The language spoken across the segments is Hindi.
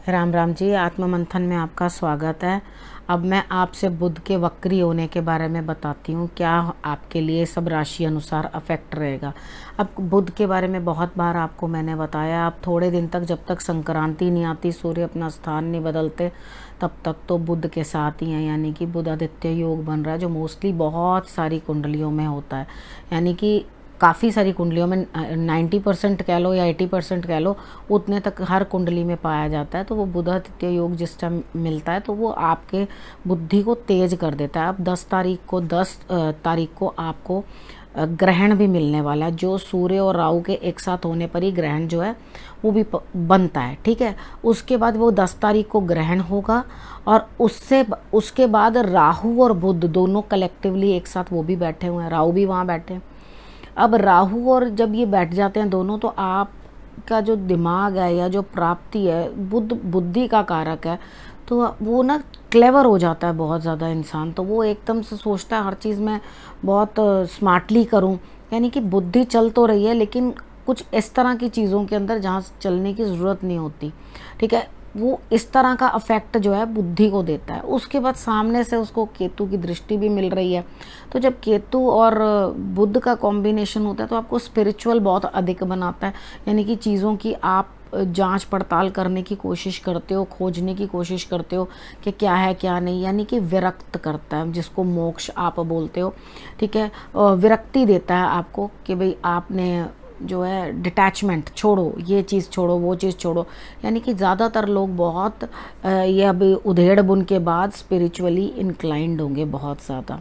राम राम जी। आत्म मंथन में आपका स्वागत है। अब मैं आपसे बुध के वक्री होने के बारे में बताती हूँ, क्या आपके लिए सब राशि अनुसार अफेक्ट रहेगा। अब बुध के बारे में बहुत बार आपको मैंने बताया, अब थोड़े दिन तक, जब तक संक्रांति नहीं आती, सूर्य अपना स्थान नहीं बदलते, तब तक तो बुध के साथ ही हैं। यानी कि बुध आदित्य योग बन रहा है, जो मोस्टली बहुत सारी कुंडलियों में होता है। यानी कि काफ़ी सारी कुंडलियों में 90% कह लो या 80% कह लो, उतने तक हर कुंडली में पाया जाता है। तो वो बुधादित्य योग जिस टाइम मिलता है तो वो आपके बुद्धि को तेज कर देता है। अब 10 तारीख को आपको ग्रहण भी मिलने वाला है, जो सूर्य और राहु के एक साथ होने पर ही ग्रहण जो है वो भी बनता है। ठीक है, उसके बाद वो 10 तारीख को ग्रहण होगा और उसके बाद राहु और बुध दोनों कलेक्टिवली एक साथ वो भी बैठे हुए हैं, राहु भी वहाँ बैठे हैं। अब राहु और जब ये बैठ जाते हैं दोनों, तो आपका जो दिमाग है या जो प्राप्ति है, बुद्धि का कारक है, तो वो ना क्लेवर हो जाता है बहुत ज़्यादा इंसान। तो वो एकदम से सोचता है हर चीज़ में बहुत स्मार्टली करूं। यानी कि बुद्धि चल तो रही है, लेकिन कुछ इस तरह की चीज़ों के अंदर जहाँ चलने की ज़रूरत नहीं होती। ठीक है, वो इस तरह का अफेक्ट जो है बुद्धि को देता है। उसके बाद सामने से उसको केतु की दृष्टि भी मिल रही है। तो जब केतु और बुध का कॉम्बिनेशन होता है तो आपको स्पिरिचुअल बहुत अधिक बनाता है। यानी कि चीज़ों की आप जांच पड़ताल करने की कोशिश करते हो, खोजने की कोशिश करते हो कि क्या है क्या नहीं। यानी कि विरक्त करता है, जिसको मोक्ष आप बोलते हो। ठीक है, विरक्ति देता है आपको कि भाई आपने जो है डिटैचमेंट छोड़ो, ये चीज़ छोड़ो, वो चीज़ छोड़ो। यानी कि ज़्यादातर लोग बहुत ये अभी उधेड़ बुन के बाद स्पिरिचुअली इंक्लाइंड होंगे बहुत ज़्यादा।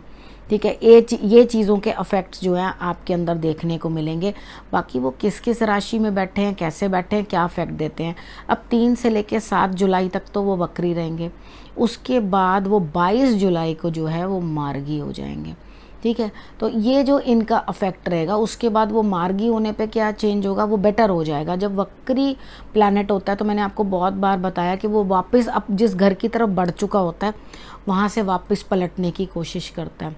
ठीक है, ये चीज़ों के अफेक्ट्स जो हैं आपके अंदर देखने को मिलेंगे। बाकी वो किस किस राशि में बैठे हैं, कैसे बैठे हैं, क्या अफेक्ट देते हैं। अब 3 से लेकर 7 जुलाई तक तो वो वक्री रहेंगे। उसके बाद वो 22 जुलाई को जो है वो मार्गी हो जाएंगे। ठीक है, तो ये जो इनका अफेक्ट रहेगा, उसके बाद वो मार्गी होने पे क्या चेंज होगा, वो बेटर हो जाएगा। जब वक्री प्लैनेट होता है तो मैंने आपको बहुत बार बताया कि वो वापस अब जिस घर की तरफ बढ़ चुका होता है वहाँ से वापस पलटने की कोशिश करता है,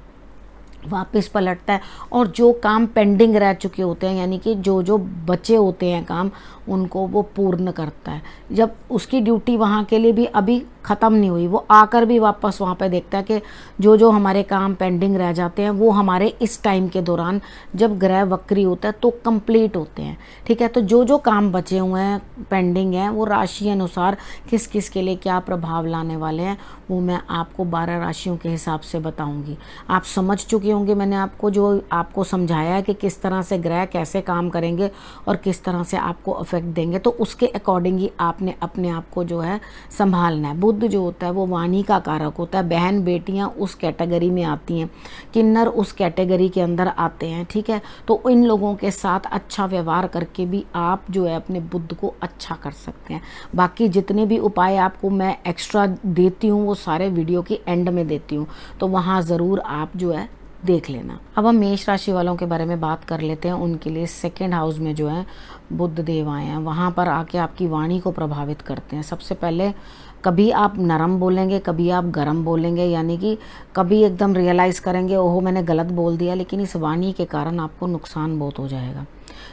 वापस पलटता है। और जो काम पेंडिंग रह चुके होते हैं, यानी कि जो जो बचे होते हैं काम, उनको वो पूर्ण करता है। जब उसकी ड्यूटी वहाँ के लिए भी अभी ख़त्म नहीं हुई, वो आकर भी वापस वहाँ पे देखता है कि जो जो हमारे काम पेंडिंग रह जाते हैं वो हमारे इस टाइम के दौरान, जब ग्रह वक्री होता है, तो कंप्लीट होते हैं। ठीक है, तो जो जो काम बचे हुए हैं, पेंडिंग हैं, वो राशि अनुसार किस किस के लिए क्या प्रभाव लाने वाले हैं, वो मैं आपको 12 राशियों के हिसाब से बताऊंगी। आप समझ चुके होंगे, मैंने आपको जो आपको समझाया है कि किस तरह से ग्रह कैसे काम करेंगे और किस तरह से आपको अफेक्ट देंगे, तो उसके अकॉर्डिंग ही आपने अपने आप को जो है संभालना है। बुध जो होता है वो वाणी का कारक होता है। बहन बेटियां उस कैटेगरी में आती हैं, किन्नर उस कैटेगरी के अंदर आते हैं। ठीक है, तो इन लोगों के साथ अच्छा व्यवहार करके भी आप जो है अपने बुध को अच्छा कर सकते हैं। बाकी जितने भी उपाय आपको मैं एक्स्ट्रा देती हूँ वो सारे वीडियो की एंड में देती हूँ, तो वहाँ ज़रूर आप जो है देख लेना। अब हम मेष राशि वालों के बारे में बात कर लेते हैं। उनके लिए 2nd हाउस में जो है बुध देव आए हैं, वहाँ पर आके आपकी वाणी को प्रभावित करते हैं। सबसे पहले कभी आप नरम बोलेंगे, कभी आप गरम बोलेंगे। यानी कि कभी एकदम रियलाइज़ करेंगे ओहो मैंने गलत बोल दिया, लेकिन इस वाणी के कारण आपको नुकसान बहुत हो जाएगा।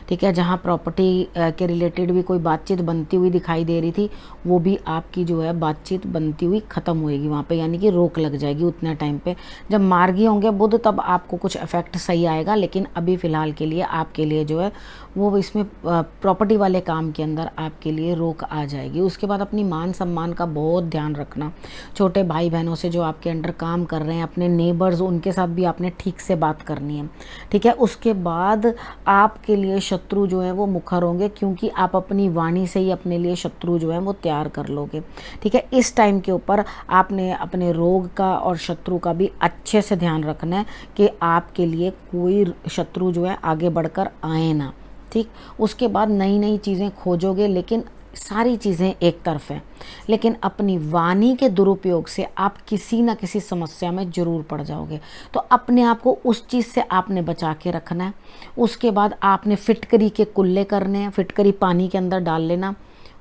ठीक है, जहाँ प्रॉपर्टी के रिलेटेड भी कोई बातचीत बनती हुई दिखाई दे रही थी, वो भी आपकी जो है बातचीत बनती हुई ख़त्म होएगी वहाँ पे। यानी कि रोक लग जाएगी उतने टाइम पे। जब मार्गी होंगे बुध तब आपको कुछ इफेक्ट सही आएगा, लेकिन अभी फ़िलहाल के लिए आपके लिए जो है वो इसमें प्रॉपर्टी वाले काम के अंदर आपके लिए रोक आ जाएगी। उसके बाद अपनी मान सम्मान का बहुत ध्यान रखना। छोटे भाई बहनों से जो आपके अंडर काम कर रहे हैं, अपने नेबर्स, उनके साथ भी आपने ठीक से बात करनी है। ठीक है, उसके बाद आपके लिए शत्रु जो है वो मुखर होंगे, क्योंकि आप अपनी वाणी से ही अपने लिए शत्रु जो है वो तैयार कर लोगे। ठीक है, इस टाइम के ऊपर आपने अपने रोग का और शत्रु का भी अच्छे से ध्यान रखना है कि आपके लिए कोई शत्रु जो है आगे बढ़कर आए ना। ठीक, उसके बाद नई नई चीज़ें खोजोगे, लेकिन सारी चीज़ें एक तरफ हैं, लेकिन अपनी वाणी के दुरुपयोग से आप किसी ना किसी समस्या में ज़रूर पड़ जाओगे। तो अपने आप को उस चीज़ से आपने बचा के रखना है। उसके बाद आपने फिटकरी के कुल्ले करने हैं। फिटकरी पानी के अंदर डाल लेना,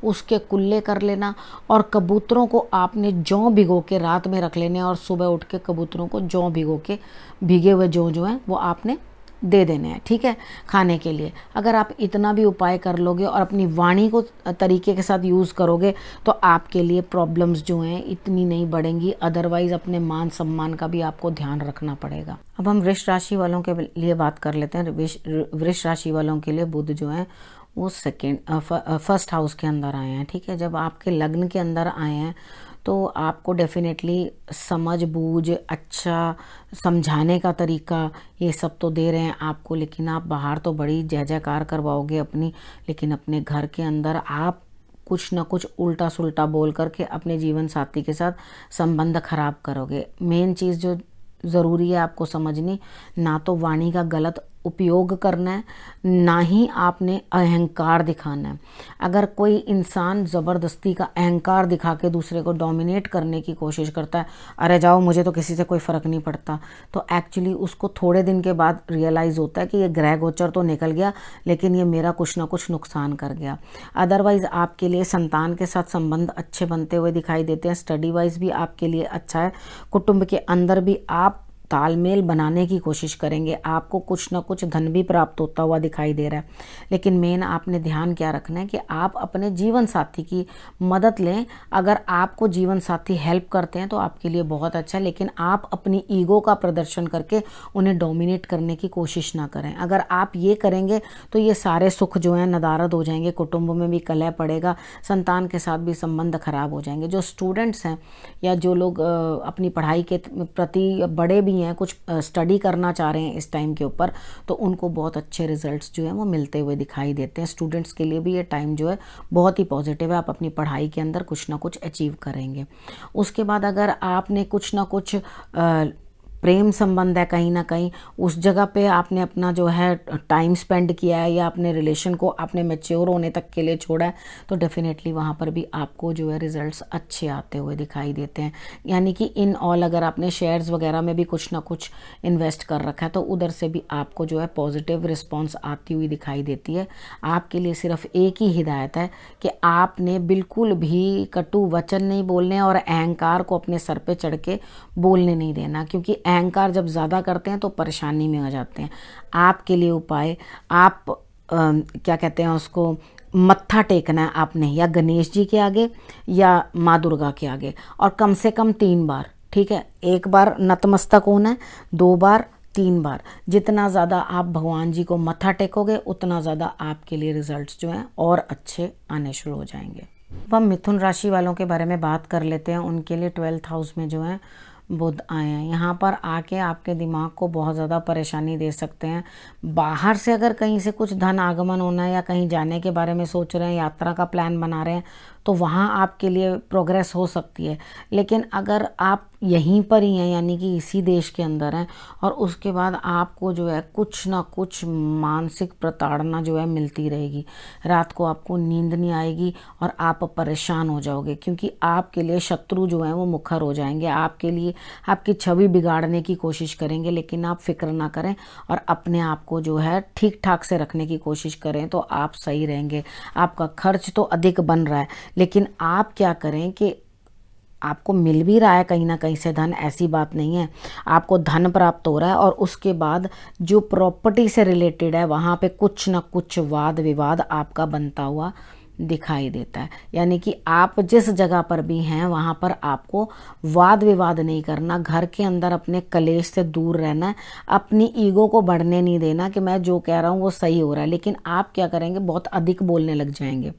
उसके कुल्ले कर लेना, और कबूतरों को आपने जौ भिगो के रात में रख लेने, और सुबह उठ के कबूतरों को जौ भिगो के, भीगे हुए जौ जो हैं वो आपने दे देने हैं, ठीक है, खाने के लिए। अगर आप इतना भी उपाय कर लोगे और अपनी वाणी को तरीके के साथ यूज़ करोगे तो आपके लिए प्रॉब्लम्स जो हैं इतनी नहीं बढ़ेंगी। अदरवाइज़ अपने मान सम्मान का भी आपको ध्यान रखना पड़ेगा। अब हम वृष राशि वालों के लिए बात कर लेते हैं। वृष राशि वालों के लिए बुध जो है वो फर्स्ट हाउस के अंदर आए हैं, ठीक है। जब आपके लग्न के अंदर आए हैं तो आपको डेफिनेटली समझ बूझ, अच्छा समझाने का तरीका, ये सब तो दे रहे हैं आपको, लेकिन आप बाहर तो बड़ी जय जयकार करवाओगे अपनी, लेकिन अपने घर के अंदर आप कुछ ना कुछ उल्टा सुल्टा बोल करके अपने जीवन साथी के साथ संबंध खराब करोगे। मेन चीज़ जो ज़रूरी है आपको समझनी, ना तो वाणी का गलत उपयोग करना है, ना ही आपने अहंकार दिखाना है। अगर कोई इंसान ज़बरदस्ती का अहंकार दिखा के दूसरे को डोमिनेट करने की कोशिश करता है, अरे जाओ मुझे तो किसी से कोई फ़र्क नहीं पड़ता, तो एक्चुअली उसको थोड़े दिन के बाद रियलाइज़ होता है कि ये ग्रह गोचर तो निकल गया लेकिन ये मेरा कुछ ना कुछ नुकसान कर गया। अदरवाइज़ आपके लिए संतान के साथ संबंध अच्छे बनते हुए दिखाई देते हैं। स्टडी वाइज भी आपके लिए अच्छा है। कुटुंब के अंदर भी आप तालमेल बनाने की कोशिश करेंगे। आपको कुछ ना कुछ धन भी प्राप्त होता हुआ दिखाई दे रहा है। लेकिन मेन आपने ध्यान क्या रखना है कि आप अपने जीवन साथी की मदद लें। अगर आपको जीवन साथी हेल्प करते हैं तो आपके लिए बहुत अच्छा है, लेकिन आप अपनी ईगो का प्रदर्शन करके उन्हें डोमिनेट करने की कोशिश ना करें। अगर आप ये करेंगे तो ये सारे सुख जो हैं नदारद हो जाएंगे, कुटुंब में भी कलह पड़ेगा, संतान के साथ भी संबंध खराब हो जाएंगे। जो स्टूडेंट्स हैं या जो लोग अपनी पढ़ाई के प्रति बड़े भी हैं, कुछ स्टडी करना चाह रहे हैं इस टाइम के ऊपर, तो उनको बहुत अच्छे रिजल्ट्स जो हैं वो मिलते हुए दिखाई देते हैं। स्टूडेंट्स के लिए भी ये टाइम जो है बहुत ही पॉजिटिव है। आप अपनी पढ़ाई के अंदर कुछ ना कुछ अचीव करेंगे। उसके बाद अगर आपने कुछ ना कुछ प्रेम संबंध है, कहीं ना कहीं उस जगह पे आपने अपना जो है टाइम स्पेंड किया है या अपने रिलेशन को आपने मैच्योर होने तक के लिए छोड़ा है, तो डेफिनेटली वहाँ पर भी आपको जो है रिजल्ट्स अच्छे आते हुए दिखाई देते हैं। यानी कि इन ऑल अगर आपने शेयर्स वगैरह में भी कुछ ना कुछ इन्वेस्ट कर रखा है तो उधर से भी आपको जो है पॉजिटिव रिस्पॉन्स आती हुई दिखाई देती है। आपके लिए सिर्फ एक ही हिदायत है कि आपने बिल्कुल भी कटु वचन नहीं बोलने और अहंकार को अपने सर पे चढ़ के बोलने नहीं देना, क्योंकि अहंकार जब ज़्यादा करते हैं तो परेशानी में आ जाते हैं। आपके लिए उपाय, आप क्या कहते हैं उसको, मत्था टेकना है आपने या गणेश जी के आगे या माँ दुर्गा के आगे, और कम से कम 3 बार, ठीक है। 1 बार नतमस्तक होना है, 2 बार, 3 बार। जितना ज़्यादा आप भगवान जी को मत्था टेकोगे उतना ज़्यादा आपके लिए रिजल्ट्स जो हैं और अच्छे आने शुरू हो जाएंगे। अब हम मिथुन राशि वालों के बारे में बात कर लेते हैं। उनके लिए 12th हाउस में जो है बुध आए हैं। यहाँ पर आके आपके दिमाग को बहुत ज़्यादा परेशानी दे सकते हैं। बाहर से अगर कहीं से कुछ धन आगमन होना है या कहीं जाने के बारे में सोच रहे हैं, यात्रा का प्लान बना रहे हैं, तो वहाँ आपके लिए प्रोग्रेस हो सकती है। लेकिन अगर आप यहीं पर ही हैं, यानी कि इसी देश के अंदर हैं, और उसके बाद आपको जो है कुछ ना कुछ मानसिक प्रताड़ना जो है मिलती रहेगी। रात को आपको नींद नहीं आएगी और आप परेशान हो जाओगे, क्योंकि आपके लिए शत्रु जो हैं वो मुखर हो जाएंगे। आपके लिए आपकी छवि बिगाड़ने की कोशिश करेंगे, लेकिन आप फिक्र ना करें और अपने आप को जो है ठीक ठाक से रखने की कोशिश करें तो आप सही रहेंगे। आपका खर्च तो अधिक बन रहा है, लेकिन आप क्या करें कि आपको मिल भी रहा है कहीं ना कहीं से धन, ऐसी बात नहीं है। आपको धन प्राप्त हो रहा है और उसके बाद जो प्रॉपर्टी से रिलेटेड है वहाँ पे कुछ ना कुछ वाद विवाद आपका बनता हुआ दिखाई देता है। यानी कि आप जिस जगह पर भी हैं वहाँ पर आपको वाद विवाद नहीं करना, घर के अंदर अपने कलेश से दूर रहना है, अपनी ईगो को बढ़ने नहीं देना कि मैं जो कह रहा हूँ वो सही हो रहा है। लेकिन आप क्या करेंगे, बहुत अधिक बोलने लग जाएंगे,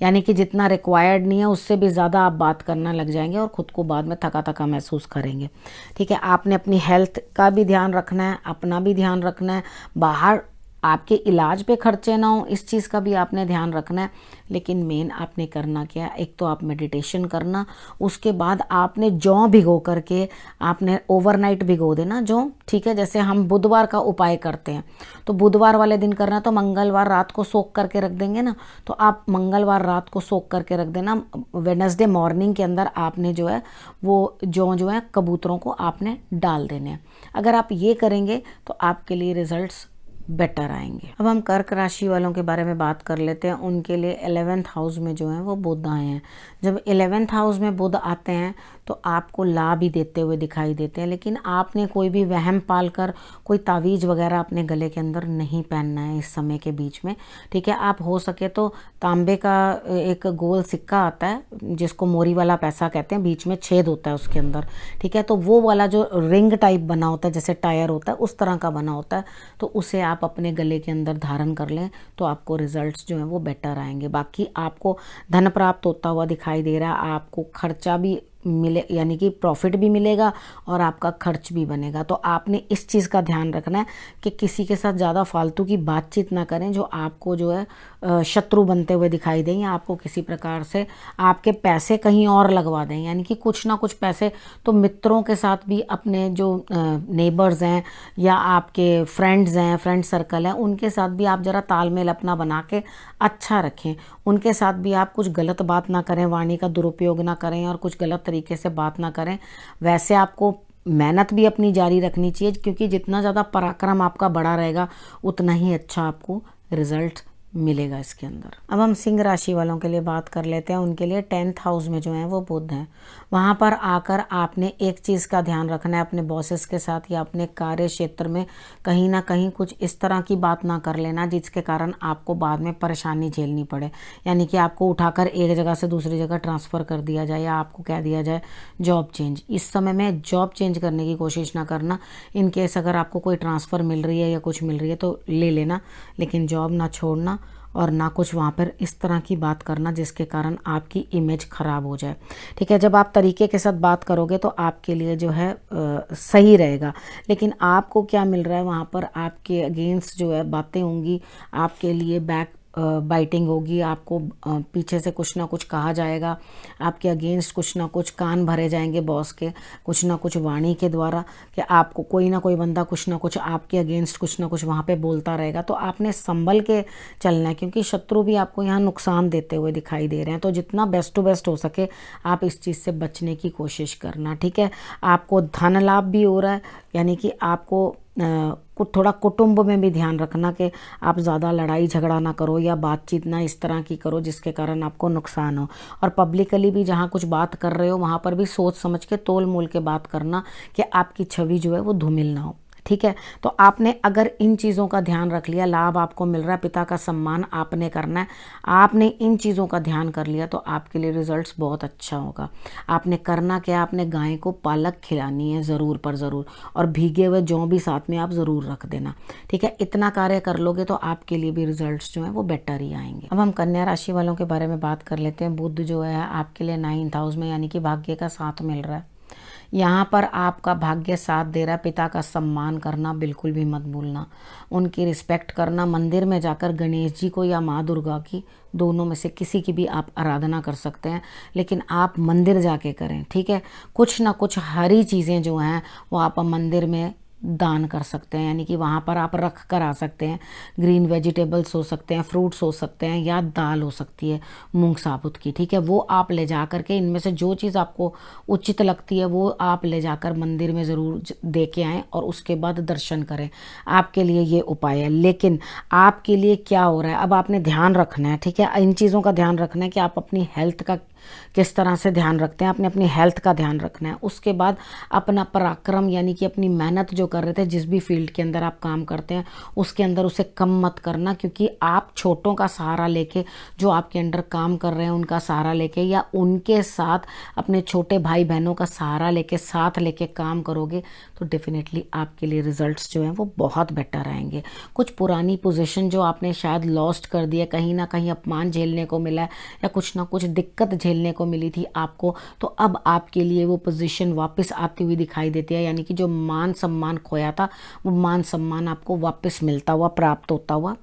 यानी कि जितना रिक्वायर्ड नहीं है उससे भी ज़्यादा आप बात करना लग जाएंगे और ख़ुद को बाद में थका थका महसूस करेंगे। ठीक है, आपने अपनी हेल्थ का भी ध्यान रखना है, अपना भी ध्यान रखना है, बाहर आपके इलाज पे खर्चे ना हो इस चीज़ का भी आपने ध्यान रखना है। लेकिन मेन आपने करना क्या है, एक तो आप मेडिटेशन करना, उसके बाद आपने जौ भिगो करके आपने ओवरनाइट भिगो देना जौ, ठीक है। जैसे हम बुधवार का उपाय करते हैं तो बुधवार वाले दिन करना, तो मंगलवार रात को सोख करके रख देंगे ना, तो आप मंगलवार रात को सोख करके रख देना। वेडनेसडे मॉर्निंग के अंदर आपने जो है वो जौ जो है कबूतरों को आपने डाल देने हैं। अगर आप ये करेंगे तो आपके लिए रिजल्ट्स बेटर आएंगे। अब हम कर्क राशि वालों के बारे में बात कर लेते हैं। उनके लिए 11th हाउस में जो है वो बुध आए हैं। जब 11th हाउस में बुध आते हैं तो आपको लाभ ही देते हुए दिखाई देते हैं, लेकिन आपने कोई भी वहम पाल कर कोई तावीज़ वगैरह अपने गले के अंदर नहीं पहनना है इस समय के बीच में, ठीक है। आप हो सके तो तांबे का एक गोल सिक्का आता है जिसको मोरी वाला पैसा कहते हैं, बीच में छेद होता है उसके अंदर, ठीक है। तो वो वाला जो रिंग टाइप बना होता है जैसे टायर होता है उस तरह का बना होता है, तो उसे आप अपने गले के अंदर धारण कर लें तो आपको रिजल्ट्स जो हैं वो बेटर आएंगे। बाकी आपको धन प्राप्त होता हुआ दिखाई दे रहा है, आपको खर्चा भी मिले यानी कि प्रॉफिट भी मिलेगा और आपका खर्च भी बनेगा। तो आपने इस चीज़ का ध्यान रखना है कि किसी के साथ ज़्यादा फालतू की बातचीत ना करें जो आपको जो है शत्रु बनते हुए दिखाई दें या आपको किसी प्रकार से आपके पैसे कहीं और लगवा दें। यानी कि कुछ ना कुछ पैसे तो मित्रों के साथ भी, अपने जो नेबर्स हैं या आपके फ्रेंड्स हैं, फ्रेंड सर्कल हैं, उनके साथ भी आप ज़रा तालमेल अपना बना के अच्छा रखें। उनके साथ भी आप कुछ गलत बात ना करें, वाणी का दुरुपयोग ना करें और कुछ गलत तरीके से बात ना करें। वैसे आपको मेहनत भी अपनी जारी रखनी चाहिए, क्योंकि जितना ज़्यादा पराक्रम आपका बड़ा रहेगा उतना ही अच्छा आपको रिजल्ट मिलेगा इसके अंदर। अब हम सिंह राशि वालों के लिए बात कर लेते हैं। उनके लिए 10th हाउस में जो है वो बुध हैं। वहाँ पर आकर आपने एक चीज़ का ध्यान रखना है, अपने बॉसेस के साथ या अपने कार्य क्षेत्र में कहीं ना कहीं कुछ इस तरह की बात ना कर लेना जिसके कारण आपको बाद में परेशानी झेलनी पड़े। यानी कि आपको उठाकर एक जगह से दूसरी जगह ट्रांसफ़र कर दिया जाए या आपको कह दिया जाए जॉब चेंज। इस समय में जॉब चेंज करने की कोशिश ना करना। इन केस अगर आपको कोई ट्रांसफ़र मिल रही है या कुछ मिल रही है तो ले लेना, लेकिन जॉब ना छोड़ना और ना कुछ वहाँ पर इस तरह की बात करना जिसके कारण आपकी इमेज ख़राब हो जाए, ठीक है। जब आप तरीके के साथ बात करोगे तो आपके लिए जो है सही रहेगा। लेकिन आपको क्या मिल रहा है, वहाँ पर आपके अगेंस्ट जो है बातें होंगी, आपके लिए बैक बाइटिंग होगी, आपको पीछे से कुछ ना कुछ कहा जाएगा, आपके अगेंस्ट कुछ ना कुछ कान भरे जाएंगे बॉस के, कुछ ना कुछ वाणी के द्वारा कि आपको कोई ना कोई बंदा कुछ ना कुछ आपके अगेंस्ट कुछ ना कुछ वहाँ पे बोलता रहेगा। तो आपने संभल के चलना है, क्योंकि शत्रु भी आपको यहाँ नुकसान देते हुए दिखाई दे रहे हैं। तो जितना बेस्ट टू बेस्ट हो सके आप इस चीज़ से बचने की कोशिश करना, ठीक है। आपको धन लाभ भी हो रहा है, यानी कि आपको कुछ थोड़ा कुटुंब में भी ध्यान रखना कि आप ज़्यादा लड़ाई झगड़ा ना करो या बातचीत ना इस तरह की करो जिसके कारण आपको नुकसान हो। और पब्लिकली भी जहाँ कुछ बात कर रहे हो वहाँ पर भी सोच समझ के तोल मोल के बात करना कि आपकी छवि जो है वो धूमिल ना हो, ठीक है। तो आपने अगर इन चीज़ों का ध्यान रख लिया, लाभ आपको मिल रहा है, पिता का सम्मान आपने करना है, आपने इन चीज़ों का ध्यान कर लिया तो आपके लिए रिजल्ट्स बहुत अच्छा होगा। आपने करना क्या, आपने गाय को पालक खिलानी है ज़रूर पर ज़रूर, और भीगे हुए जौ भी साथ में आप ज़रूर रख देना, ठीक है। इतना कार्य कर लोगे तो आपके लिए भी रिजल्ट्स जो हैं वो बेटर ही आएंगे। अब हम कन्या राशि वालों के बारे में बात कर लेते हैं। बुध जो है आपके लिए 9th हाउस में, यानी कि भाग्य का साथ मिल रहा है। यहाँ पर आपका भाग्य साथ दे रहा है। पिता का सम्मान करना बिल्कुल भी मत भूलना, उनकी रिस्पेक्ट करना। मंदिर में जाकर गणेश जी को या माँ दुर्गा की, दोनों में से किसी की भी आप आराधना कर सकते हैं, लेकिन आप मंदिर जाके करें, ठीक है। कुछ ना कुछ हरी चीज़ें जो हैं वो आप मंदिर में दान कर सकते हैं, यानी कि वहाँ पर आप रख कर आ सकते हैं। ग्रीन वेजिटेबल्स हो सकते हैं, फ्रूट्स हो सकते हैं, या दाल हो सकती है मूंग साबुत की, ठीक है। वो आप ले जा कर के, इनमें से जो चीज़ आपको उचित लगती है वो आप ले जाकर मंदिर में ज़रूर दे के आएँ और उसके बाद दर्शन करें। आपके लिए ये उपाय है। लेकिन आपके लिए क्या हो रहा है, अब आपने ध्यान रखना है, ठीक है। इन चीज़ों का ध्यान रखना है कि आप अपनी हेल्थ का किस तरह से ध्यान रखते हैं। आपने अपनी हेल्थ का ध्यान रखना है। उसके बाद अपना पराक्रम, यानी कि अपनी मेहनत जो कर रहे थे, जिस भी फील्ड के अंदर आप काम करते हैं उसके अंदर उसे कम मत करना, क्योंकि आप छोटों का सहारा लेके, जो आपके अंडर काम कर रहे हैं उनका सहारा लेके या उनके साथ अपने छोटे भाई बहनों का सहारा लेके, साथ लेके काम करोगे तो डेफिनेटली आपके लिए रिजल्ट्स जो हैं वो बहुत बेटर आएंगे। कुछ पुरानी पोजीशन जो आपने शायद लॉस्ट कर दिया, कहीं ना कहीं अपमान झेलने को मिला है या कुछ ना कुछ दिक्कत झेलने को मिली थी आपको, तो अब आपके लिए वो पोजीशन वापस आती हुई दिखाई देती है। यानी कि जो मान सम्मान खोया था वो मान सम्मान आपको वापस मिलता हुआ, प्राप्त होता हुआ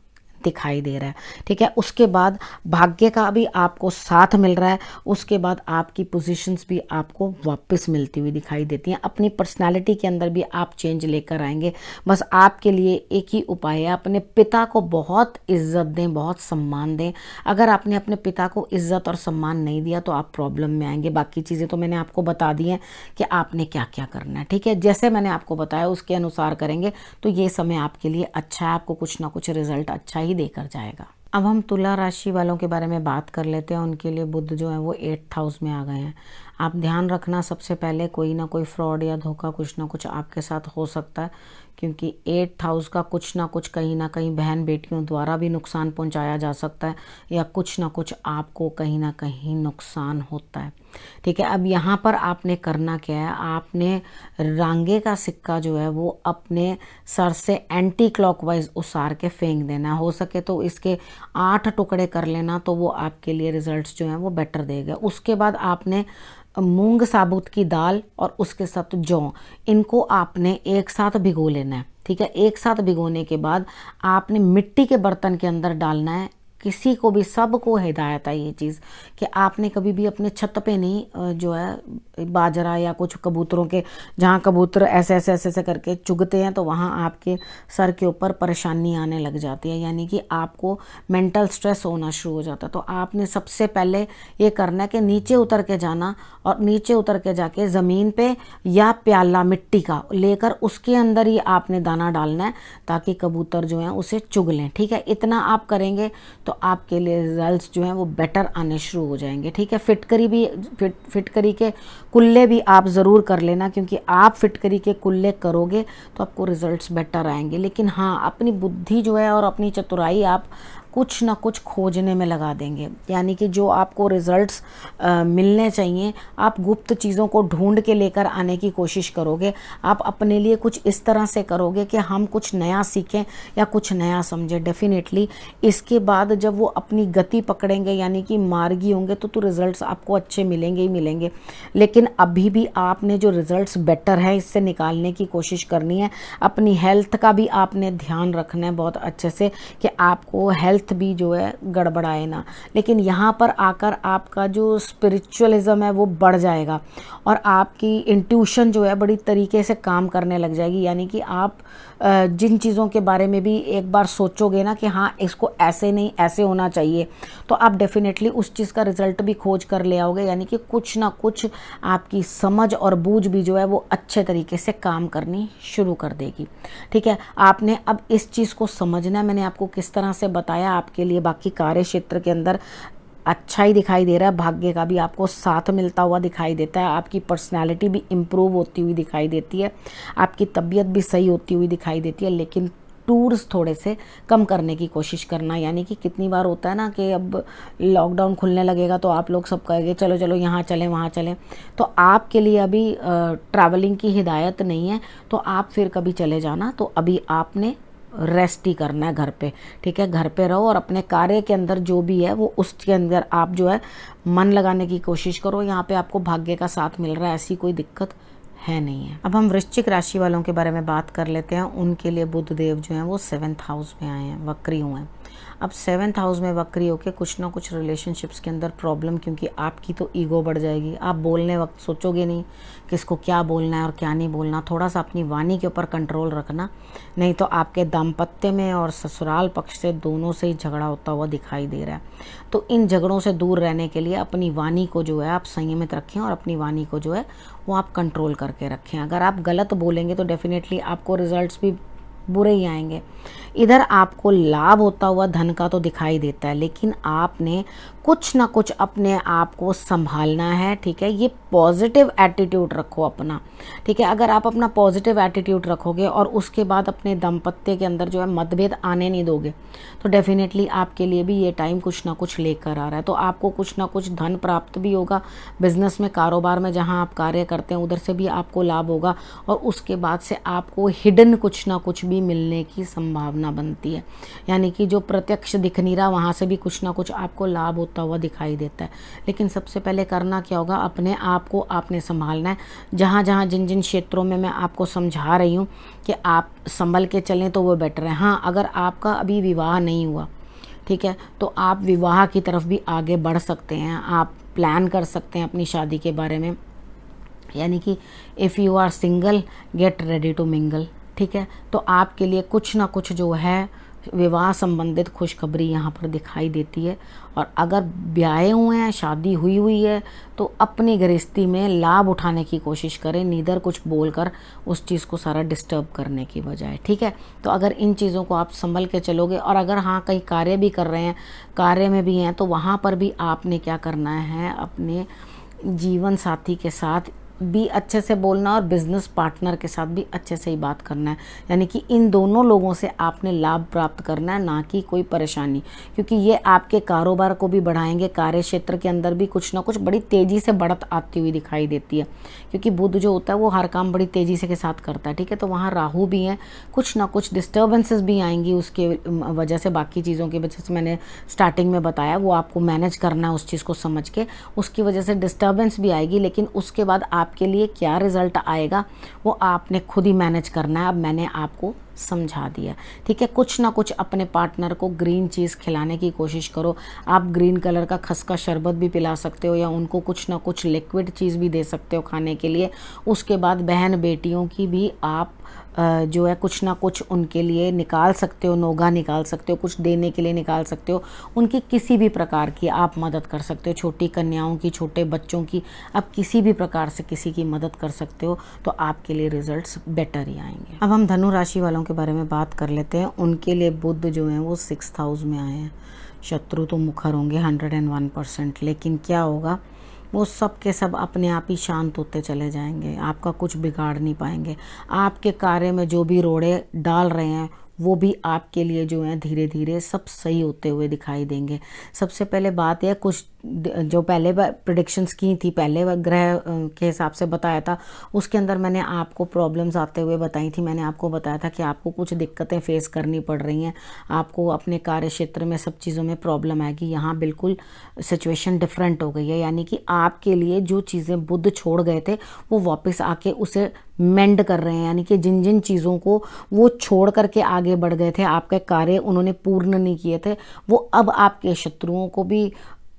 दिखाई दे रहा है। ठीक है, उसके बाद भाग्य का भी आपको साथ मिल रहा है, उसके बाद आपकी पोजीशंस भी आपको वापस मिलती हुई दिखाई देती हैं। अपनी पर्सनालिटी के अंदर भी आप चेंज लेकर आएंगे। बस आपके लिए एक ही उपाय है, अपने पिता को बहुत इज्जत दें, बहुत सम्मान दें। अगर आपने अपने पिता को इज्जत और सम्मान नहीं दिया तो आप प्रॉब्लम में आएंगे। बाकी चीज़ें तो मैंने आपको बता दी हैं कि आपने क्या क्या करना है। ठीक है, जैसे मैंने आपको बताया उसके अनुसार करेंगे तो ये समय आपके लिए अच्छा है, आपको कुछ ना कुछ रिजल्ट अच्छा ही देकर जाएगा। अब हम तुला राशि वालों के बारे में बात कर लेते हैं। उनके लिए बुध जो है वो 8th हाउस में आ गए हैं। आप ध्यान रखना, सबसे पहले कोई ना कोई फ्रॉड या धोखा कुछ ना कुछ आपके साथ हो सकता है, क्योंकि 8th हाउस का कुछ ना कुछ कहीं ना कहीं बहन बेटियों द्वारा भी नुकसान पहुंचाया जा सकता है, या कुछ ना कुछ आपको कहीं ना कहीं नुकसान होता है। ठीक है, अब यहाँ पर आपने करना क्या है, आपने रांगे का सिक्का जो है वो अपने सर से एंटी क्लॉकवाइज उसार के फेंक देना। हो सके तो इसके 8 टुकड़े कर लेना, तो वो आपके लिए रिजल्ट्स जो हैं वो बेटर देगा। उसके बाद आपने मूंग साबुत की दाल और उसके साथ जौ, इनको आपने एक साथ भिगो लेना है। ठीक है, एक साथ भिगोने के बाद आपने मिट्टी के बर्तन के अंदर डालना है। किसी को भी, सबको हिदायत है ये चीज़ कि आपने कभी भी अपने छत पे नहीं जो है बाजरा या कुछ कबूतरों के, जहाँ कबूतर ऐसे ऐसे ऐसे ऐसे करके चुगते हैं तो वहाँ आपके सर के ऊपर परेशानी आने लग जाती है, यानी कि आपको मेंटल स्ट्रेस होना शुरू हो जाता है। तो आपने सबसे पहले ये करना है कि नीचे उतर के जाना, और नीचे उतर के जाके ज़मीन पे या प्याला मिट्टी का लेकर उसके अंदर ही आपने दाना डालना है, ताकि कबूतर जो हैं उसे चुग लें। ठीक है, इतना आप करेंगे तो आपके लिए रिजल्ट्स जो हैं वो बेटर आने शुरू हो जाएंगे। ठीक है, फिटकरी के कुल्ले भी आप ज़रूर कर लेना, क्योंकि आप फिटकरी के कुल्ले करोगे तो आपको रिजल्ट्स बेटर आएंगे। लेकिन हाँ, अपनी बुद्धि जो है और अपनी चतुराई आप कुछ ना कुछ खोजने में लगा देंगे, यानी कि जो आपको रिजल्ट्स मिलने चाहिए, आप गुप्त चीज़ों को ढूंढ के लेकर आने की कोशिश करोगे। आप अपने लिए कुछ इस तरह से करोगे कि हम कुछ नया सीखें या कुछ नया समझें। डेफिनेटली इसके बाद जब वो अपनी गति पकड़ेंगे, यानी कि मार्गी होंगे, तो रिजल्ट्स आपको अच्छे मिलेंगे ही मिलेंगे। लेकिन अभी भी आपने जो रिजल्ट्स बेटर है इससे निकालने की कोशिश करनी है। अपनी हेल्थ का भी आपने ध्यान रखना है बहुत अच्छे से, कि आपको हेल्थ भी जो है गड़बड़ाए ना। लेकिन यहाँ पर आकर आपका जो स्पिरिचुअलिज्म है वो बढ़ जाएगा, और आपकी इंट्यूशन जो है बड़ी तरीके से काम करने लग जाएगी। यानी कि आप जिन चीज़ों के बारे में भी एक बार सोचोगे ना कि हाँ इसको ऐसे नहीं ऐसे होना चाहिए, तो आप डेफिनेटली उस चीज़ का रिजल्ट भी खोज कर ले आओगे। यानी कि कुछ ना कुछ आपकी समझ और बूझ भी जो है वो अच्छे तरीके से काम करनी शुरू कर देगी। ठीक है, आपने अब इस चीज़ को समझना है। मैंने आपको किस तरह से बताया, आपके लिए बाकी कार्य क्षेत्र के अंदर अच्छा ही दिखाई दे रहा है। भाग्य का भी आपको साथ मिलता हुआ दिखाई देता है। आपकी पर्सनालिटी भी इम्प्रूव होती हुई दिखाई देती है, आपकी तबीयत भी सही होती हुई दिखाई देती है। लेकिन टूर्स थोड़े से कम करने की कोशिश करना, यानी कि कितनी बार होता है ना कि अब लॉकडाउन खुलने लगेगा तो आप लोग सब कहेंगे चलो चलो यहाँ चलें वहाँ चलें, तो आपके लिए अभी ट्रैवलिंग की हिदायत नहीं है, तो आप फिर कभी चले जाना। तो अभी आपने रेस्ट ही करना है घर पे। ठीक है, घर पे रहो और अपने कार्य के अंदर जो भी है वो उसके अंदर आप जो है मन लगाने की कोशिश करो। यहाँ पे आपको भाग्य का साथ मिल रहा है, ऐसी कोई दिक्कत है नहीं है। अब हम वृश्चिक राशि वालों के बारे में बात कर लेते हैं। उनके लिए बुध देव जो हैं वो 7th हाउस में आए हैं, वक्री हुए हैं। अब 7th हाउस में वक्री होके कुछ ना कुछ रिलेशनशिप्स के अंदर प्रॉब्लम, क्योंकि आपकी तो ईगो बढ़ जाएगी। आप बोलने वक्त सोचोगे नहीं किसको क्या बोलना है और क्या नहीं बोलना। थोड़ा सा अपनी वाणी के ऊपर कंट्रोल रखना, नहीं तो आपके दाम्पत्य में और ससुराल पक्ष से दोनों से ही झगड़ा होता हुआ दिखाई दे रहा है। तो इन झगड़ों से दूर रहने के लिए अपनी वाणी को जो है आप संयमित रखें, और अपनी वाणी को जो है वो आप कंट्रोल करके रखें। अगर आप गलत बोलेंगे तो डेफिनेटली आपको रिजल्ट्स भी बुरे ही आएंगे। इधर आपको लाभ होता हुआ धन का तो दिखाई देता है, लेकिन आपने कुछ ना कुछ अपने आप को संभालना है। ठीक है, ये पॉजिटिव एटीट्यूड रखो अपना। ठीक है, अगर आप अपना पॉजिटिव एटीट्यूड रखोगे और उसके बाद अपने दाम्पत्य के अंदर जो है मतभेद आने नहीं दोगे, तो डेफिनेटली आपके लिए भी ये टाइम कुछ ना कुछ लेकर आ रहा है। तो आपको कुछ ना कुछ धन प्राप्त भी होगा, बिजनेस में, कारोबार में जहाँ आप कार्य करते हैं उधर से भी आपको लाभ होगा, और उसके बाद से आपको हिडन कुछ ना कुछ भी भी मिलने की संभावना बनती है। यानी कि जो प्रत्यक्ष दिख नहीं रहा वहाँ से भी कुछ ना कुछ आपको लाभ होता हुआ दिखाई देता है। लेकिन सबसे पहले करना क्या होगा, अपने आप को आपने संभालना है। जहाँ जहाँ जिन जिन क्षेत्रों में मैं आपको समझा रही हूँ कि आप संभल के चलें तो वो बेटर है। हाँ, अगर आपका अभी विवाह नहीं हुआ, ठीक है, तो आप विवाह की तरफ भी आगे बढ़ सकते हैं। आप प्लान कर सकते हैं अपनी शादी के बारे में। यानी कि if you are single, get ready to mingle, ठीक है। तो आपके लिए कुछ ना कुछ जो है विवाह संबंधित खुशखबरी यहाँ पर दिखाई देती है। और अगर ब्याहे हुए हैं, शादी हुई हुई है, तो अपनी गृहस्थी में लाभ उठाने की कोशिश करें, नीदर कुछ बोलकर उस चीज़ को सारा डिस्टर्ब करने की बजाय, ठीक है। तो अगर इन चीज़ों को आप संभल के चलोगे, और अगर हाँ कहीं कार्य भी कर रहे हैं, कार्य में भी हैं, तो वहाँ पर भी आपने क्या करना है, अपने जीवन साथी के साथ भी अच्छे से बोलना और बिजनेस पार्टनर के साथ भी अच्छे से ही बात करना है। यानी कि इन दोनों लोगों से आपने लाभ प्राप्त करना है, ना कि कोई परेशानी, क्योंकि ये आपके कारोबार को भी बढ़ाएंगे। कार्य क्षेत्र के अंदर भी कुछ ना कुछ बड़ी तेज़ी से बढ़त आती हुई दिखाई देती है, क्योंकि बुध जो होता है वो हर काम बड़ी तेज़ी से के साथ करता है, ठीक है। तो वहाँ राहु भी हैं, कुछ ना कुछ डिस्टर्बेंसेस भी आएंगी उसके वजह से, बाकी चीज़ों की वजह से मैंने स्टार्टिंग में बताया, वो आपको मैनेज करना है उस चीज़ को समझ के। उसकी वजह से डिस्टर्बेंस भी आएगी, लेकिन उसके बाद आपके लिए क्या रिजल्ट आएगा वो आपने खुद ही मैनेज करना है। अब मैंने आपको समझा दिया, ठीक है। कुछ ना कुछ अपने पार्टनर को ग्रीन चीज़ खिलाने की कोशिश करो। आप ग्रीन कलर का खसखस शरबत भी पिला सकते हो, या उनको कुछ ना कुछ लिक्विड चीज़ भी दे सकते हो खाने के लिए। उसके बाद बहन बेटियों की भी आप जो है कुछ ना कुछ उनके लिए निकाल सकते हो, नोगा निकाल सकते हो, कुछ देने के लिए निकाल सकते हो। उनकी किसी भी प्रकार की आप मदद कर सकते हो, छोटी कन्याओं की, छोटे बच्चों की, आप किसी भी प्रकार से किसी की मदद कर सकते हो, तो आपके लिए रिजल्ट्स बेटर ही आएंगे। अब हम धनु राशि वालों के बारे में बात कर लेते हैं। उनके लिए बुध जो है वो 6th हाउस में आए हैं। शत्रु तो मुखर होंगे 101%, लेकिन क्या होगा, वो सब के सब अपने आप ही शांत होते चले जाएंगे, आपका कुछ बिगाड़ नहीं पाएंगे। आपके कार्य में जो भी रोड़े डाल रहे हैं वो भी आपके लिए जो है धीरे धीरे सब सही होते हुए दिखाई देंगे। सबसे पहले बात है, कुछ जो पहले प्रेडिक्शंस की थी, पहले ग्रह के हिसाब से बताया था, उसके अंदर मैंने आपको प्रॉब्लम्स आते हुए बताई थी। मैंने आपको बताया था कि आपको कुछ दिक्कतें फेस करनी पड़ रही हैं, आपको अपने कार्य क्षेत्र में सब चीज़ों में प्रॉब्लम आएगी। यहाँ बिल्कुल सिचुएशन डिफरेंट हो गई है, यानी कि आपके लिए जो चीज़ें बुध छोड़ गए थे वो वापस आके उसे मेंड कर रहे हैं। यानी कि जिन जिन चीज़ों को वो छोड़ करके आगे बढ़ गए थे, आपके कार्य उन्होंने पूर्ण नहीं किए थे, वो अब आपके शत्रुओं को भी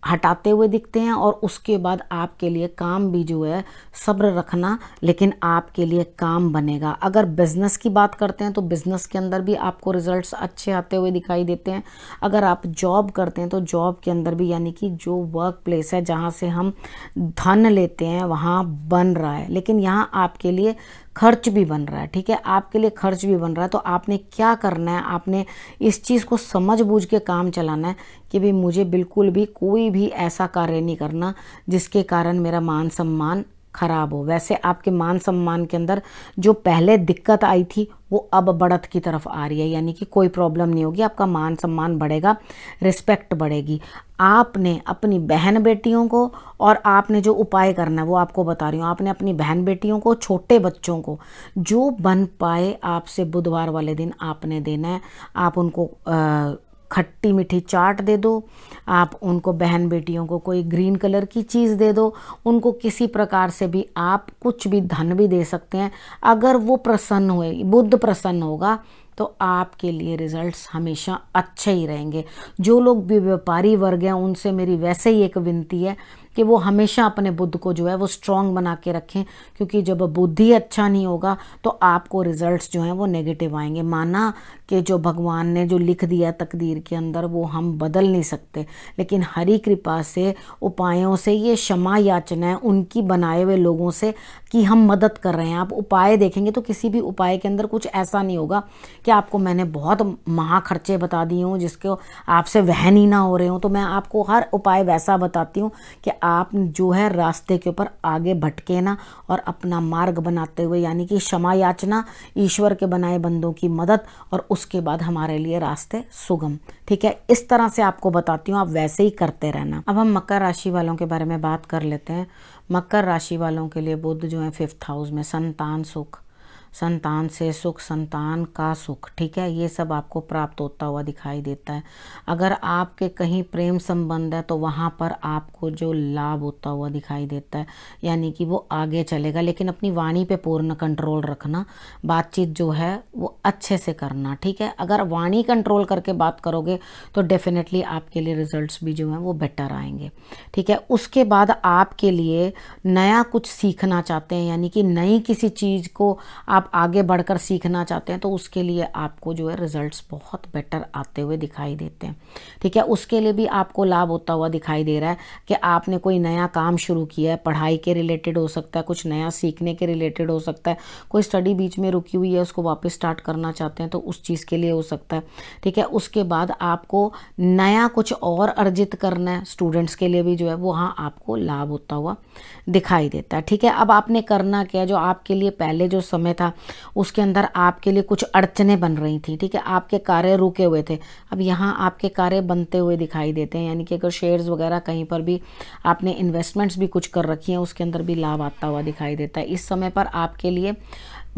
हटाते हुए दिखते हैं। और उसके बाद आपके लिए काम भी जो है, सब्र रखना, लेकिन आपके लिए काम बनेगा। अगर बिजनेस की बात करते हैं तो बिजनेस के अंदर भी आपको रिजल्ट्स अच्छे आते हुए दिखाई देते हैं। अगर आप जॉब करते हैं तो जॉब के अंदर भी, यानी कि जो वर्क प्लेस है जहाँ से हम धन लेते हैं वहाँ बन रहा है, लेकिन यहाँ आपके लिए खर्च भी बन रहा है, ठीक है। आपके लिए खर्च भी बन रहा है, तो आपने क्या करना है, आपने इस चीज़ को समझ बूझ के काम चलाना है कि भाई मुझे बिल्कुल भी कोई भी ऐसा कार्य नहीं करना जिसके कारण मेरा मान सम्मान खराब हो। वैसे आपके मान सम्मान के अंदर जो पहले दिक्कत आई थी वो अब बढ़त की तरफ आ रही है, यानी कि कोई प्रॉब्लम नहीं होगी, आपका मान सम्मान बढ़ेगा, रिस्पेक्ट बढ़ेगी। आपने अपनी बहन बेटियों को, और आपने जो उपाय करना है वो आपको बता रही हूँ, आपने अपनी बहन बेटियों को, छोटे बच्चों को जो बन पाए आपसे बुधवार वाले दिन आपने देना है। आप उनको खट्टी मीठी चाट दे दो, आप उनको बहन बेटियों को कोई ग्रीन कलर की चीज़ दे दो, उनको किसी प्रकार से भी आप कुछ भी धन भी दे सकते हैं। अगर वो प्रसन्न हुए, बुध प्रसन्न होगा, तो आपके लिए रिजल्ट्स हमेशा अच्छे ही रहेंगे। जो लोग भी व्यापारी वर्ग हैं उनसे मेरी वैसे ही एक विनती है कि वो हमेशा अपने बुद्ध को जो है वो स्ट्रॉन्ग बना के रखें, क्योंकि जब बुद्धि अच्छा नहीं होगा तो आपको रिजल्ट्स जो हैं वो नेगेटिव आएंगे। माना कि जो भगवान ने जो लिख दिया तकदीर के अंदर वो हम बदल नहीं सकते, लेकिन हरी कृपा से, उपायों से, ये क्षमा याचना है उनकी बनाए हुए लोगों से कि हम मदद कर रहे हैं। आप उपाय देखेंगे तो किसी भी उपाय के अंदर कुछ ऐसा नहीं होगा कि आपको मैंने बहुत महा खर्चे बता दिए हों जिसको आपसे वहन ही ना हो रहे हो। तो मैं आपको हर उपाय वैसा बताती हूँ कि आप जो है रास्ते के ऊपर आगे भटके ना, और अपना मार्ग बनाते हुए, यानी कि क्षमा याचना, ईश्वर के बनाए बंदों की मदद, और उसके बाद हमारे लिए रास्ते सुगम, ठीक है। इस तरह से आपको बताती हूँ, आप वैसे ही करते रहना। अब हम मकर राशि वालों के बारे में बात कर लेते हैं। मकर राशि वालों के लिए बुध जो है 5th हाउस में, संतान सुख, संतान से सुख, संतान का सुख, ठीक है, ये सब आपको प्राप्त होता हुआ दिखाई देता है। अगर आपके कहीं प्रेम संबंध है तो वहाँ पर आपको जो लाभ होता हुआ दिखाई देता है, यानी कि वो आगे चलेगा। लेकिन अपनी वाणी पे पूर्ण कंट्रोल रखना, बातचीत जो है वो अच्छे से करना, ठीक है। अगर वाणी कंट्रोल करके बात करोगे तो डेफिनेटली आपके लिए रिजल्ट्स भी जो हैं वो बेटर आएंगे, ठीक है। उसके बाद आपके लिए नया कुछ सीखना चाहते हैं, यानी कि नई किसी चीज़ को आप आगे बढ़कर सीखना चाहते हैं, तो उसके लिए आपको जो है रिजल्ट्स बहुत बेटर आते हुए दिखाई देते हैं, ठीक है। उसके लिए भी आपको लाभ होता हुआ दिखाई दे रहा है कि आपने कोई नया काम शुरू किया है, पढ़ाई के रिलेटेड हो सकता है, कुछ नया सीखने के रिलेटेड हो सकता है, कोई स्टडी बीच में रुकी हुई है उसको वापस स्टार्ट करना चाहते हैं तो उस चीज़ के लिए हो सकता है, ठीक है। उसके बाद आपको नया कुछ और अर्जित करना है, स्टूडेंट्स के लिए भी जो है वहाँ आपको लाभ होता हुआ दिखाई देता है, ठीक है। अब आपने करना क्या, जो आपके लिए पहले जो समय था उसके अंदर आपके लिए कुछ अड़चनें बन रही थी, ठीक है, आपके कार्य रुके हुए थे, अब यहाँ आपके कार्य बनते हुए दिखाई देते हैं। यानी कि अगर शेयर्स वगैरह कहीं पर भी आपने इन्वेस्टमेंट्स भी कुछ कर रखी हैं उसके अंदर भी लाभ आता हुआ दिखाई देता है। इस समय पर आपके लिए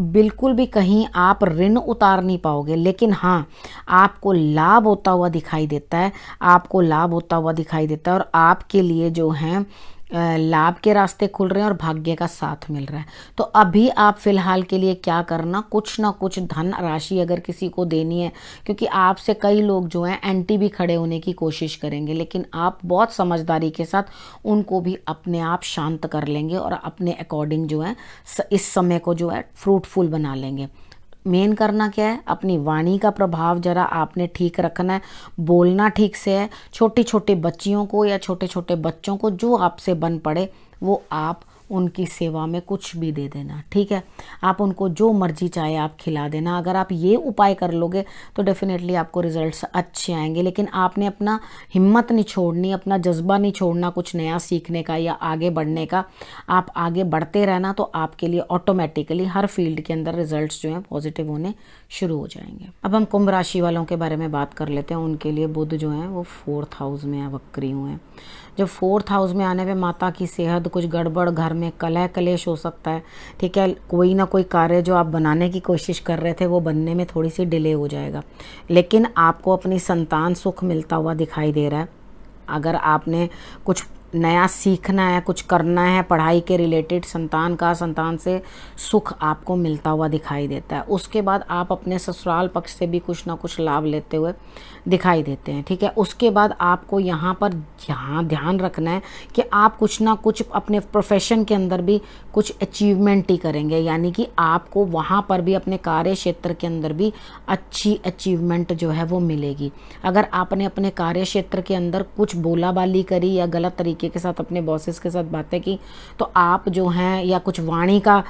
बिल्कुल भी कहीं आप ऋण उतार नहीं पाओगे, लेकिन हाँ आपको लाभ होता हुआ दिखाई देता है, आपको लाभ होता हुआ दिखाई देता है, और आपके लिए जो है लाभ के रास्ते खुल रहे हैं और भाग्य का साथ मिल रहा है। तो अभी आप फिलहाल के लिए क्या करना, कुछ ना कुछ धन राशि अगर किसी को देनी है, क्योंकि आपसे कई लोग जो हैं एंटी भी खड़े होने की कोशिश करेंगे, लेकिन आप बहुत समझदारी के साथ उनको भी अपने आप शांत कर लेंगे और अपने अकॉर्डिंग जो है इस समय को जो है फ्रूटफुल बना लेंगे। मेन करना क्या है, अपनी वाणी का प्रभाव जरा आपने ठीक रखना है, बोलना ठीक से है। छोटी छोटी बच्चियों को या छोटे छोटे बच्चों को जो आपसे बन पड़े वो आप उनकी सेवा में कुछ भी दे देना, ठीक है। आप उनको जो मर्जी चाहे आप खिला देना। अगर आप ये उपाय कर लोगे तो डेफिनेटली आपको रिजल्ट्स अच्छे आएंगे। लेकिन आपने अपना हिम्मत नहीं छोड़नी, अपना जज्बा नहीं छोड़ना कुछ नया सीखने का या आगे बढ़ने का। आप आगे बढ़ते रहना तो आपके लिए ऑटोमेटिकली हर फील्ड के अंदर रिजल्ट्स जो हैं पॉजिटिव होने शुरू हो जाएंगे। अब हम कुंभ राशि वालों के बारे में बात कर लेते हैं। उनके लिए बुध जो है वो 4th हाउस में वक्री हुए हैं। जब 4th हाउस में आने पे माता की सेहत, कुछ गड़बड़, घर में कलह कलेश हो सकता है, ठीक है। कोई ना कोई कार्य जो आप बनाने की कोशिश कर रहे थे वो बनने में थोड़ी सी डिले हो जाएगा, लेकिन आपको अपनी संतान सुख मिलता हुआ दिखाई दे रहा है। अगर आपने कुछ नया सीखना है, कुछ करना है पढ़ाई के रिलेटेड, संतान से सुख आपको मिलता हुआ दिखाई देता है। उसके बाद आप अपने ससुराल पक्ष से भी कुछ ना कुछ लाभ लेते हुए दिखाई देते हैं, ठीक है। उसके बाद आपको यहाँ पर ध्यान रखना है कि आप कुछ ना कुछ अपने प्रोफेशन के अंदर भी कुछ अचीवमेंट ही करेंगे, यानी कि आपको वहाँ पर भी अपने कार्य क्षेत्र के अंदर भी अच्छी अचीवमेंट जो है वो मिलेगी। अगर आपने अपने कार्य क्षेत्र के अंदर कुछ बोला बाली करी या गलत तरीके के साथ अपने बॉसेस के साथ बातें की तो आप जो हैं, या कुछ वाणी का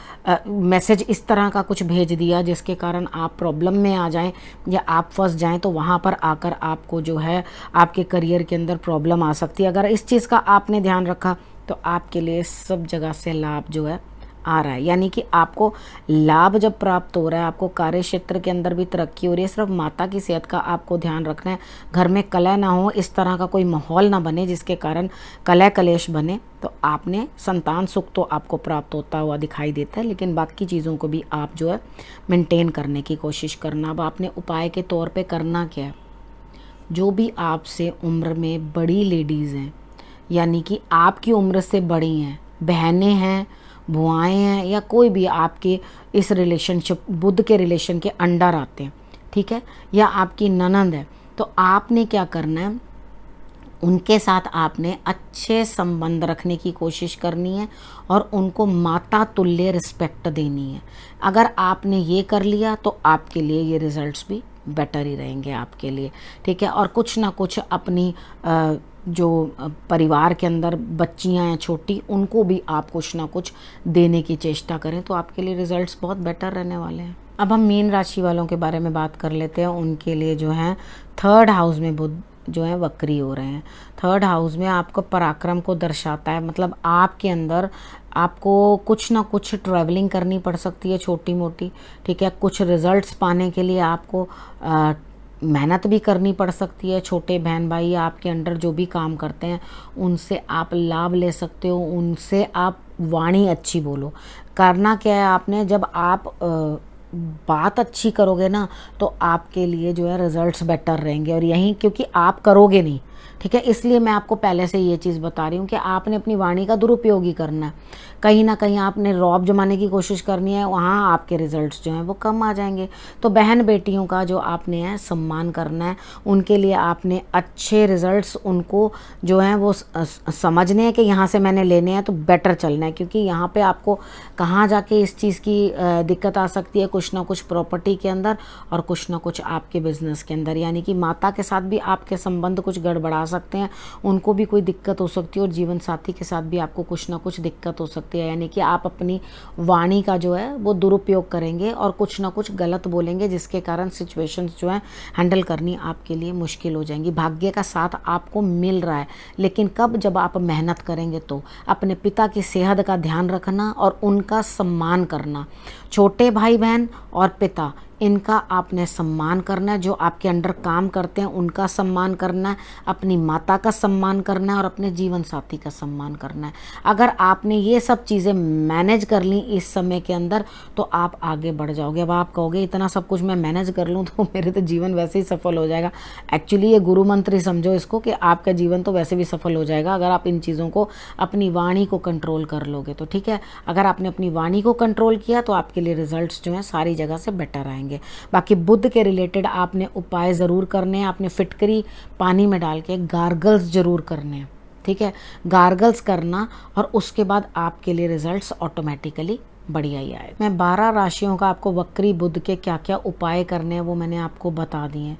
मैसेज इस तरह का कुछ भेज दिया जिसके कारण आप प्रॉब्लम में आ जाएं या आप फंस जाएं, तो वहाँ पर आकर आपको जो है आपके करियर के अंदर प्रॉब्लम आ सकती है। अगर इस चीज़ का आपने ध्यान रखा तो आपके लिए सब जगह से लाभ जो है आ रहा है। यानी कि आपको लाभ जब प्राप्त हो रहा है, आपको कार्य क्षेत्र के अंदर भी तरक्की हो रही है। सिर्फ माता की सेहत का आपको ध्यान रखना है, घर में कलह ना हो, इस तरह का कोई माहौल ना बने जिसके कारण कलह कलेश बने। तो आपने संतान सुख तो आपको प्राप्त होता हुआ दिखाई देता है, लेकिन बाकी चीज़ों को भी आप जो है मेंटेन करने की कोशिश करना। अब आपने उपाय के तौर पर करना क्या है, जो भी आपसे उम्र में बड़ी लेडीज़ हैं, यानी कि आपकी उम्र से बड़ी हैं, बहनें हैं, बुआएं हैं, या कोई भी आपके इस रिलेशनशिप बुध के रिलेशन के अंडर आते हैं, ठीक है, या आपकी ननंद है, तो आपने क्या करना है, उनके साथ आपने अच्छे संबंध रखने की कोशिश करनी है और उनको माता तुल्य रिस्पेक्ट देनी है। अगर आपने ये कर लिया तो आपके लिए ये रिजल्ट्स भी बेटर ही रहेंगे आपके लिए, ठीक है। और कुछ ना कुछ अपनी जो परिवार के अंदर बच्चियां हैं छोटी, उनको भी आप कुछ ना कुछ देने की चेष्टा करें तो आपके लिए रिजल्ट्स बहुत बेटर रहने वाले हैं। अब हम मीन राशि वालों के बारे में बात कर लेते हैं। उनके लिए जो है 3rd हाउस में बुध जो है वक्री हो रहे हैं। 3rd हाउस में आपको पराक्रम को दर्शाता है, मतलब आपके अंदर आपको कुछ ना कुछ ट्रैवलिंग करनी पड़ सकती है छोटी मोटी, ठीक है। कुछ रिजल्ट्स पाने के लिए आपको मेहनत भी करनी पड़ सकती है। छोटे बहन भाई आपके अंडर जो भी काम करते हैं उनसे आप लाभ ले सकते हो, उनसे आप वाणी अच्छी बोलो। करना क्या है आपने, जब आप बात अच्छी करोगे ना तो आपके लिए जो है रिजल्ट्स बेटर रहेंगे। और यहीं क्योंकि आप करोगे नहीं, ठीक है, इसलिए मैं आपको पहले से ये चीज़ बता रही हूँ कि आपने अपनी वाणी का दुरुपयोग ही करना है। कहीं ना कहीं आपने रौब जमाने की कोशिश करनी है, वहाँ आपके रिजल्ट्स जो हैं वो कम आ जाएंगे। तो बहन बेटियों का जो आपने है सम्मान करना है, उनके लिए आपने अच्छे रिजल्ट्स उनको जो हैं वो समझने हैं कि यहाँ से मैंने लेने हैं तो बेटर चलना है। क्योंकि यहाँ पे आपको कहाँ जाके इस चीज़ की दिक्कत आ सकती है, कुछ ना कुछ प्रॉपर्टी के अंदर और कुछ ना कुछ आपके बिजनेस के अंदर, यानी कि माता के साथ भी आपके संबंध कुछ गड़बड़ा सकते हैं, उनको भी कोई दिक्कत हो सकती है और जीवन साथी के साथ भी आपको कुछ ना कुछ दिक्कत हो सकती है। यानी कि आप अपनी वाणी का जो है वो दुरुपयोग करेंगे और कुछ ना कुछ गलत बोलेंगे, जिसके कारण सिचुएशंस जो है हैंडल करनी आपके लिए मुश्किल हो जाएंगी। भाग्य का साथ आपको मिल रहा है, लेकिन कब, जब आप मेहनत करेंगे। तो अपने पिता की सेहत का ध्यान रखना और उनका सम्मान करना। छोटे भाई बहन और पिता, इनका आपने सम्मान करना है। जो आपके अंडर काम करते हैं उनका सम्मान करना है, अपनी माता का सम्मान करना है और अपने जीवन साथी का सम्मान करना है। अगर आपने ये सब चीज़ें मैनेज कर ली इस समय के अंदर तो आप आगे बढ़ जाओगे। अब आप कहोगे इतना सब कुछ मैं मैनेज कर लूँ तो मेरे तो जीवन वैसे ही सफल हो जाएगा। एक्चुअली ये गुरु मंत्र ही समझो इसको कि आपका जीवन तो वैसे भी सफल हो जाएगा अगर आप इन चीज़ों को, अपनी वाणी को कंट्रोल कर लोगे तो। ठीक है, अगर आपने अपनी वाणी को कंट्रोल किया तो आपके लिए रिजल्ट्स जो हैं सारी जगह से बेटर आएंगे। बाकी बुद्ध के रिलेटेड आपने उपाय ज़रूर करने हैं। आपने फिटकरी पानी में डाल के गार्गल्स ज़रूर करने हैं, ठीक है, गार्गल्स करना और उसके बाद आपके लिए रिजल्ट्स ऑटोमेटिकली बढ़िया ही आए। मैं 12 राशियों का आपको वक्री बुद्ध के क्या क्या उपाय करने हैं वो मैंने आपको बता दिए हैं।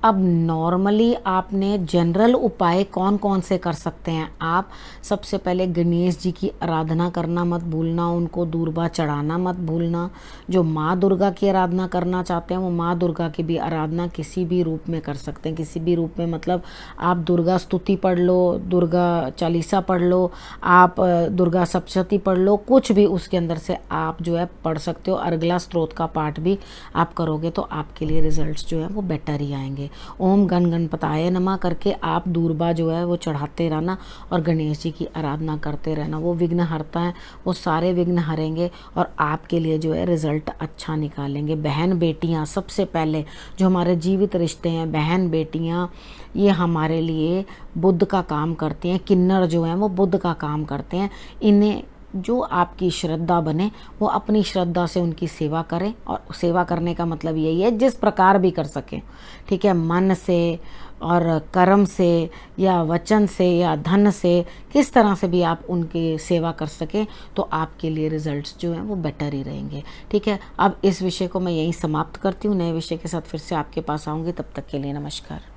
अब नॉर्मली आपने जनरल उपाय कौन कौन से कर सकते हैं। आप सबसे पहले गणेश जी की आराधना करना मत भूलना, उनको दूर्वा चढ़ाना मत भूलना। जो माँ दुर्गा की आराधना करना चाहते हैं वो माँ दुर्गा की भी आराधना किसी भी रूप में कर सकते हैं। किसी भी रूप में मतलब आप दुर्गा स्तुति पढ़ लो, दुर्गा चालीसा पढ़ लो, आप दुर्गा सप्तशती पढ़ लो, कुछ भी उसके अंदर से आप जो है पढ़ सकते हो। अर्गला स्त्रोत का पाठ भी आप करोगे तो आपके लिए रिजल्ट्स जो है वो बेटर ही आएंगे। ओम गण गणपताय नमः करके आप दूर्वा जो है वो चढ़ाते रहना और गणेश जी की आराधना करते रहना। वो विघ्न हरता है, वो सारे विघ्न हरेंगे और आपके लिए जो है रिजल्ट अच्छा निकालेंगे। बहन बेटियां, सबसे पहले जो हमारे जीवित रिश्ते हैं, बहन बेटियां, ये हमारे लिए बुद्ध का काम करती हैं। किन्नर जो हैं वो बुद्ध का काम करते हैं। इन्हें जो आपकी श्रद्धा बने वो अपनी श्रद्धा से उनकी सेवा करें। और सेवा करने का मतलब यही है जिस प्रकार भी कर सकें, ठीक है, मन से और कर्म से या वचन से या धन से, किस तरह से भी आप उनकी सेवा कर सकें तो आपके लिए रिजल्ट्स जो हैं वो बेटर ही रहेंगे। ठीक है, अब इस विषय को मैं यहीं समाप्त करती हूँ। नए विषय के साथ फिर से आपके पास आऊँगी, तब तक के लिए नमस्कार।